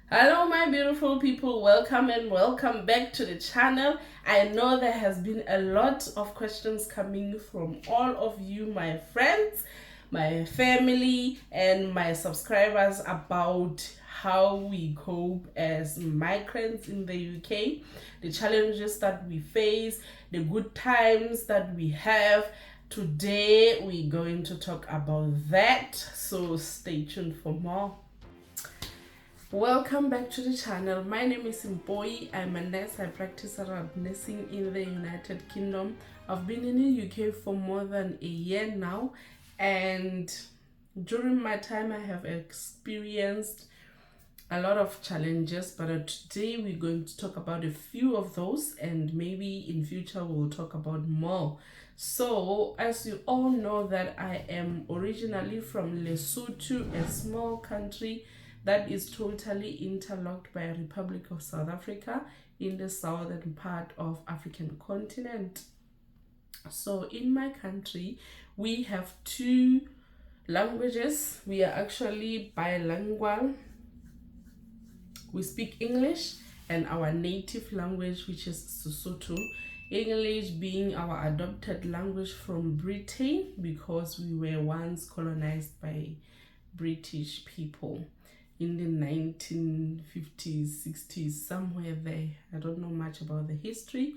Hello my beautiful people, welcome and welcome back to the channel. I know there has been a lot of questions coming from all of you, my friends, my family and my subscribers, about how we cope as migrants in the UK, the challenges that we face, the good times that we have. Today we're going to talk about that, so stay tuned for more. Welcome back to the channel. My name is Mpoi. I'm a nurse. I practice around nursing in the United Kingdom. I've been in the UK for more than a year now, and during my time I have experienced a lot of challenges, but today we're going to talk about a few of those, and maybe in future we'll talk about more. So as you all know, that I am originally from Lesotho, a small country that is totally interlocked by a Republic of South Africa in the southern part of African continent. So in my country we have two languages. We are actually bilingual. We speak English and our native language, which is Sesotho. English being our adopted language from Britain, because we were once colonized by British people in the 1950s, 60s, somewhere there. I don't know much about the history,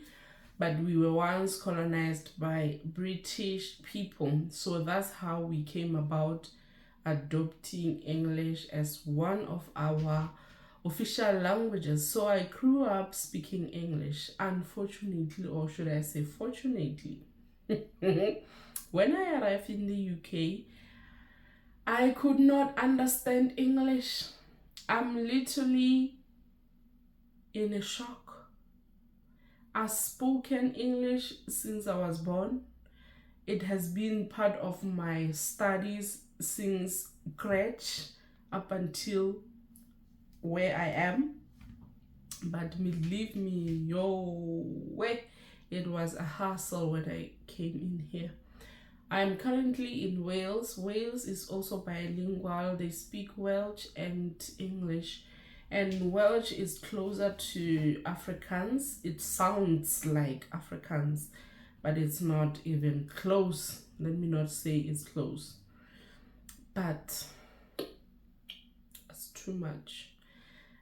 but we were once colonized by British people. So that's how we came about adopting English as one of our official languages. So I grew up speaking English, unfortunately, or should I say fortunately. When I arrived in the UK, I could not understand English. I'm literally in a shock. I've spoken English since I was born. It has been part of my studies since crèche up until where I am. But believe me, it was a hassle when I came in here. I'm currently in Wales. Wales is also bilingual. They speak Welsh and English. And Welsh is closer to Afrikaans. It sounds like Afrikaans, but it's not even close. Let me not say it's close. But it's too much.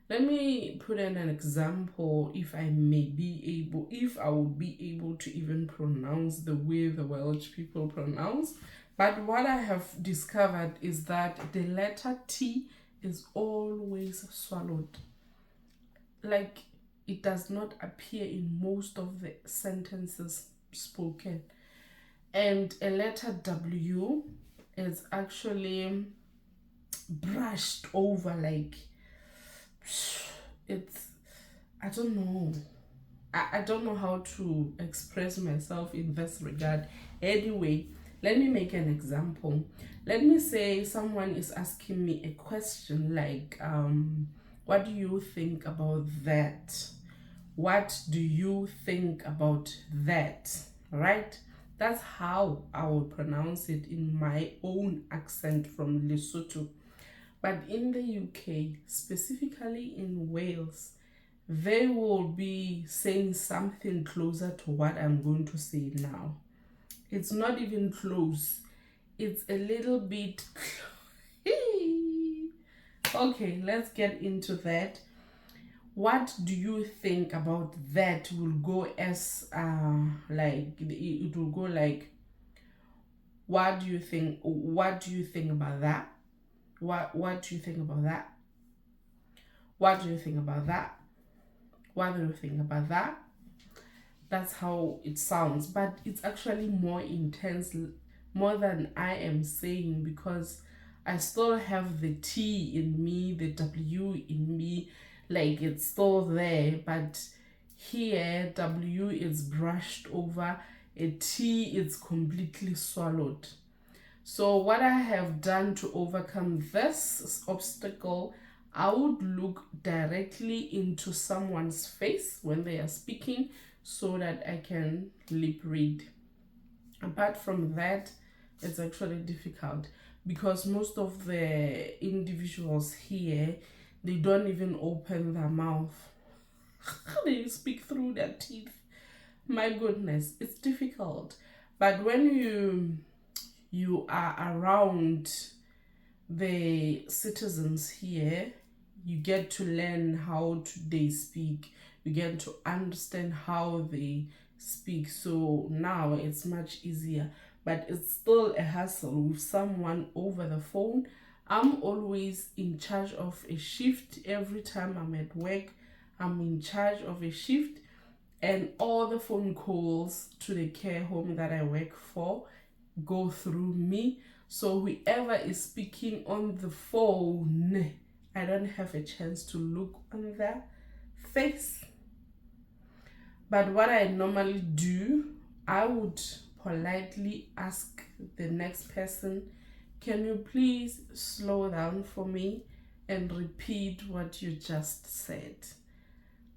Let me put in an example, if I would be able to even pronounce the way the Welsh people pronounce. But what I have discovered is that the letter T is always swallowed. Like, it does not appear in most of the sentences spoken. And a letter W is actually brushed over, like, it's, I don't know. I don't know how to express myself in this regard. Anyway, let me make an example. Let me say someone is asking me a question like, what do you think about that? What do you think about that? Right? That's how I will pronounce it in my own accent from Lesotho. But in the UK, specifically in Wales, they will be saying something closer to what I'm going to say now. It's not even close. It's a little bit... Okay, let's get into that. What do you think about that? Will go as like, it will go like, what do you think about that? What do you think about that? What do you think about that? What do you think about that? That's how it sounds, but it's actually more intense, more than I am saying, because I still have the T in me, the W in me, like it's still there, but here W is brushed over, a T is completely swallowed. So what I have done to overcome this obstacle, I would look directly into someone's face when they are speaking so that I can lip read. Apart from that, it's actually difficult because most of the individuals here, They don't even open their mouth. They speak through their teeth. My goodness, it's difficult. But when you are around the citizens here, you get to learn how they speak. You get to understand how they speak. So now it's much easier, but it's still a hassle with someone over the phone. I'm always in charge of a shift. Every time I'm at work, I'm in charge of a shift, and all the phone calls to the care home that I work for go through me. So whoever is speaking on the phone, I don't have a chance to look on their face. But what I normally do, I would politely ask the next person, can you please slow down for me and repeat what you just said?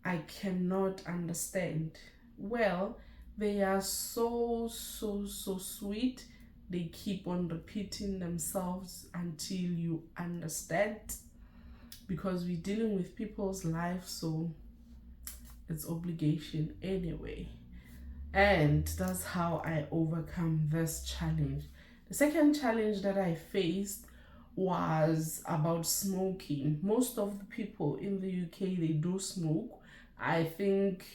I cannot understand. Well, they are so sweet. They keep on repeating themselves until you understand, because we're dealing with people's lives, so it's obligation anyway. And that's how I overcome this challenge. The second challenge that I faced was about smoking. Most of the people in the UK, they do smoke. I think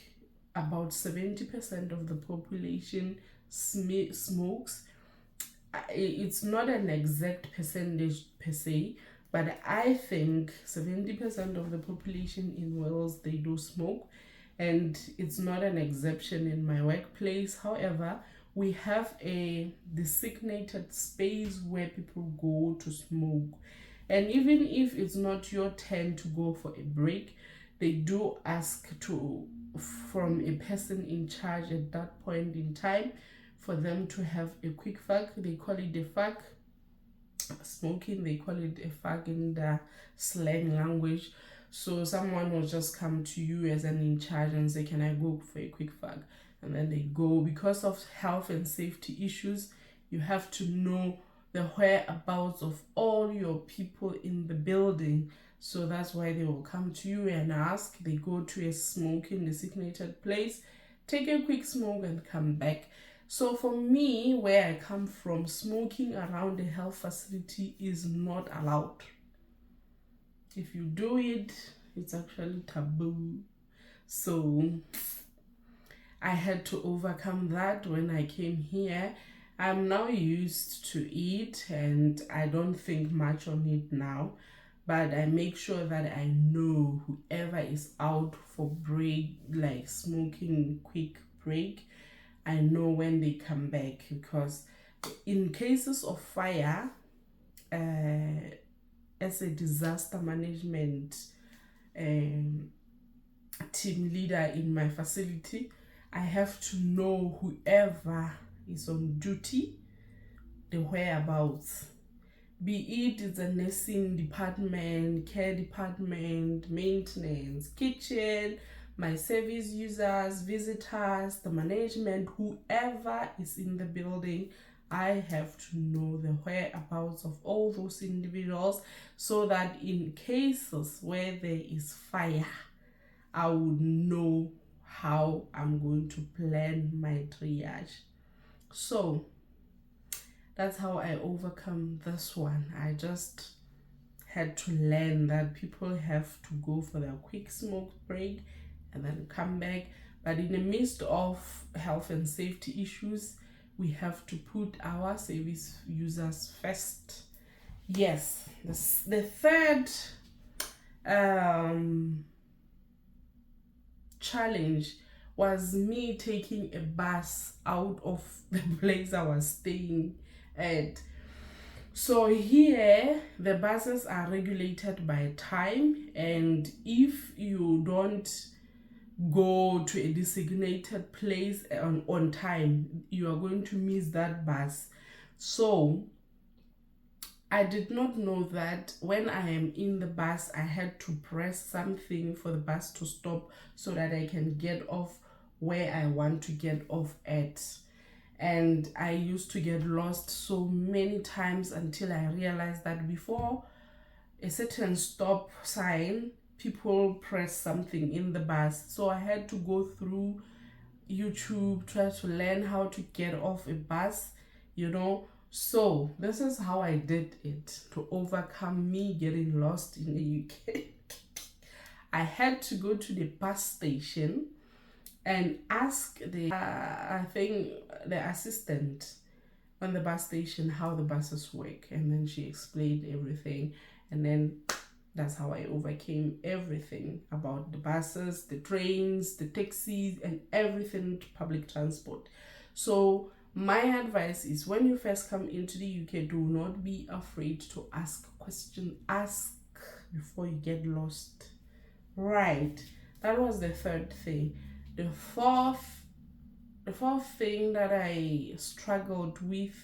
about 70% of the population smokes. It's not an exact percentage per se, but I think 70% of the population in Wales, they do smoke, and it's not an exception in my workplace. However, we have a designated space where people go to smoke, and even if it's not your turn to go for a break, they do ask from a person in charge at that point in time for them to have a quick fag. They call it a fag. Smoking, they call it a fag in the slang language. So someone will just come to you as an in charge and say, can I go for a quick fag? And then they go. Because of health and safety issues, you have to know the whereabouts of all your people in the building. So that's why they will come to you and ask. They go to a smoking designated place, take a quick smoke and come back. So for me, where I come from, smoking around a health facility is not allowed. If you do it, it's actually taboo. So I had to overcome that when I came here. I'm now used to it and I don't think much on it now. But I make sure that I know whoever is out for break, like smoking quick break, I know when they come back, because in cases of fire, as a disaster management team leader in my facility, I have to know whoever is on duty, the whereabouts. Be it it's a nursing department, care department, maintenance, kitchen, my service users, visitors, the management, whoever is in the building, I have to know the whereabouts of all those individuals, so that in cases where there is fire, I would know how I'm going to plan my triage. So that's how I overcome this one. I just had to learn that people have to go for their quick smoke break and then come back. But in the midst of health and safety issues, we have to put our service users first. Yes, the third challenge was me taking a bus out of the place I was staying at. So here the buses are regulated by time, and if you don't go to a designated place on time, you are going to miss that bus. So I did not know that when I am in the bus, I had to press something for the bus to stop so that I can get off where I want to get off at. And I used to get lost so many times until I realized that before a certain stop sign, people press something in the bus. So I had to go through YouTube, try to learn how to get off a bus, you know. So this is how I did it to overcome me getting lost in the UK. I had to go to the bus station and ask the I think the assistant on the bus station how the buses work, and then she explained everything, and then that's how I overcame everything about the buses, the trains, the taxis, and everything public transport. So my advice is, when you first come into the UK, do not be afraid to ask questions. Ask before you get lost. Right. That was the third thing. The fourth thing that I struggled with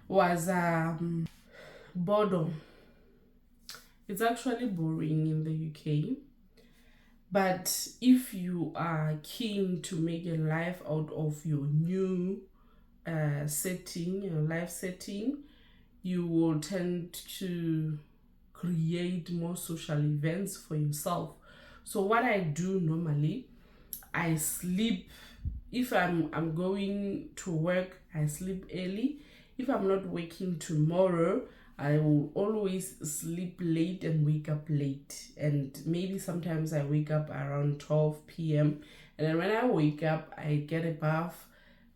was boredom. It's actually boring in the UK, but if you are keen to make a life out of your new setting, your life setting, you will tend to create more social events for yourself. So what I do normally, I sleep. If I'm going to work, I sleep early. If I'm not working tomorrow, I will always sleep late and wake up late. And maybe sometimes I wake up around 12 p.m. And then when I wake up, I get a bath,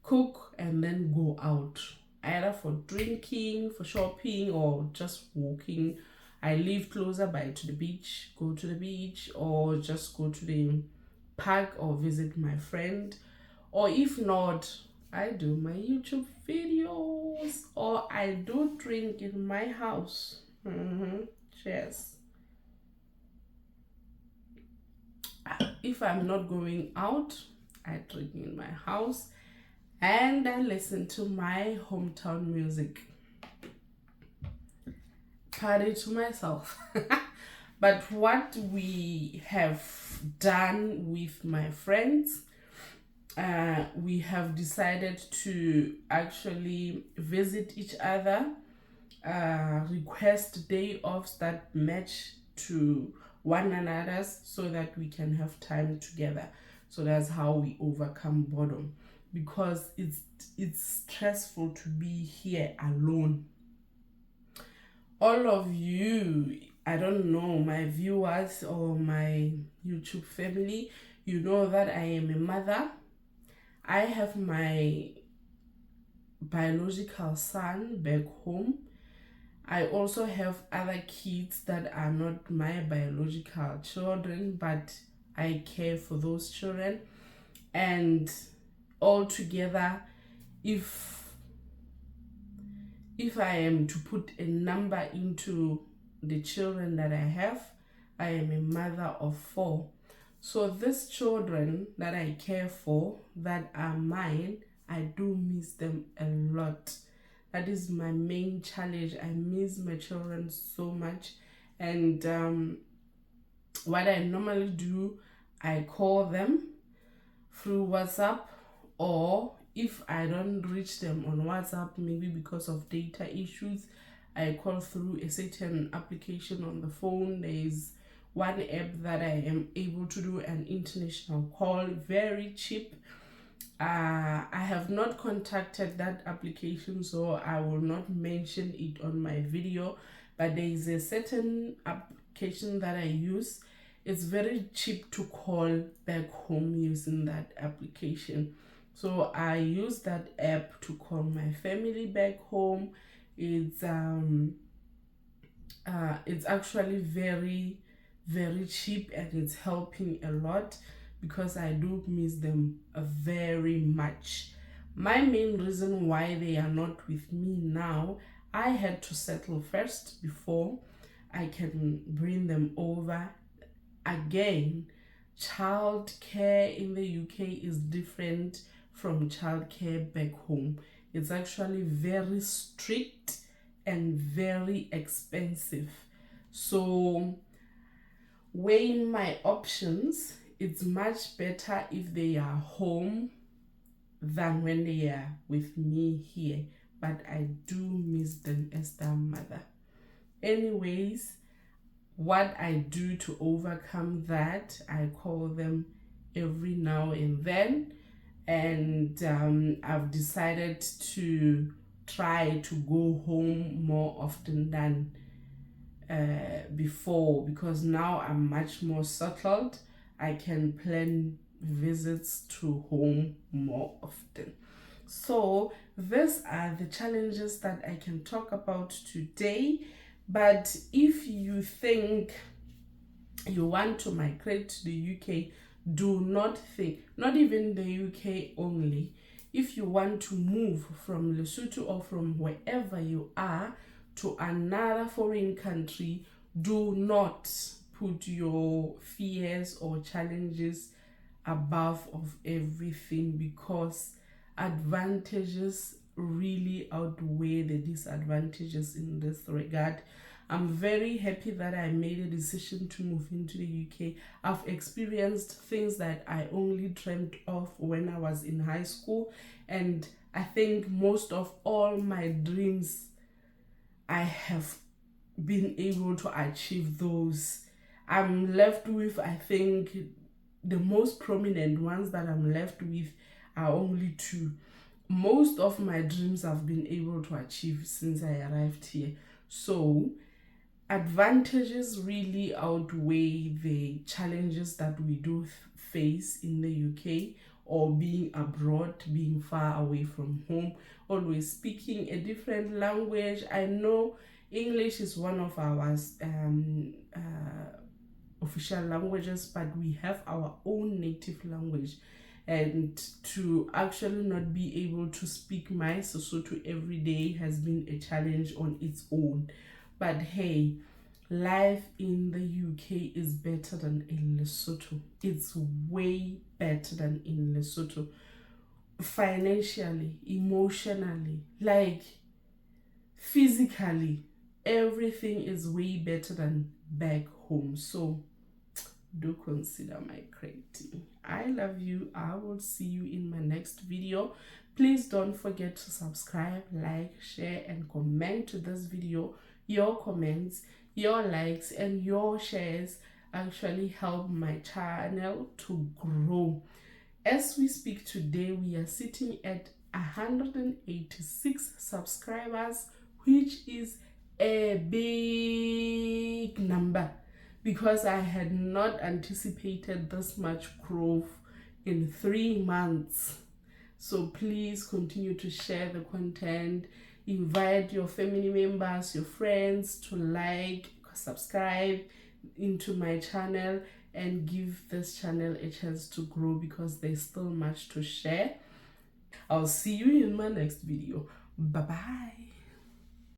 cook, and then go out. Either for drinking, for shopping, or just walking. I live closer by to the beach, go to the beach, or just go to the park or visit my friend. Or if not, I do my YouTube videos, or I do drink in my house. Cheers. If I'm not going out, I drink in my house and I listen to my hometown music. Party to myself. But what we have done with my friends, we have decided to actually visit each other, request day offs that match to one another's, so that we can have time together. So that's how we overcome boredom, because it's stressful to be here alone. All of you, I don't know, my viewers or my YouTube family, you know that I am a mother. I have my biological son back home. I also have other kids that are not my biological children, but I care for those children. And altogether, if I am to put a number into the children that I have, I am a mother of 4. So these children that I care for, that are mine, I do miss them a lot. That is my main challenge. I miss my children so much. And what I normally do, I call them through WhatsApp, or if I don't reach them on WhatsApp, maybe because of data issues, I call through a certain application on the phone. There is one app that I am able to do an international call, very cheap. I have not contacted that application, so I will not mention it on my video, but there is a certain application that I use. It's very cheap to call back home using that application. So I use that app to call my family back home. It's actually very, very cheap, and it's helping a lot, because I do miss them very much. My main reason why they are not with me now, I had to settle first before I can bring them over. Again, childcare in the UK is different from childcare back home. It's actually very strict and very expensive. So weighing my options, it's much better if they are home than when they are with me here. But I do miss them as their mother. Anyways, what I do to overcome that, I call them every now and then. And I've decided to try to go home more often than before, because now I'm much more settled. I can plan visits to home more often. So these are the challenges that I can talk about today. But if you think you want to migrate to the UK, do not think, not even the UK only, if you want to move from Lesotho or from wherever you are to another foreign country, do not put your fears or challenges above of everything, because advantages really outweigh the disadvantages in this regard. I'm very happy that I made a decision to move into the UK. I've experienced things that I only dreamt of when I was in high school, and I think most of all my dreams, I have been able to achieve those. I'm left with, I think, the most prominent ones that I'm left with are only two. Most of my dreams I've been able to achieve since I arrived here. So advantages really outweigh the challenges that we do face in the UK, or being abroad, being far away from home, always speaking a different language. I know English is one of our official languages, but we have our own native language. And to actually not be able to speak my Sesotho every day has been a challenge on its own. But hey, life in the UK is better than in Lesotho. It's way better than in Lesotho. Financially, emotionally, like physically, everything is way better than back home. So do consider migrating. I love you. I will see you in my next video. Please don't forget to subscribe, like, share, and comment to this video. Your comments, your likes, and your shares actually help my channel to grow. As we speak today, we are sitting at 186 subscribers, which is a big number, because I had not anticipated this much growth in 3 months. So please continue to share the content, invite your family members, your friends to like, subscribe into my channel, and give this channel a chance to grow, because there's still much to share. I'll see you in my next video. Bye bye.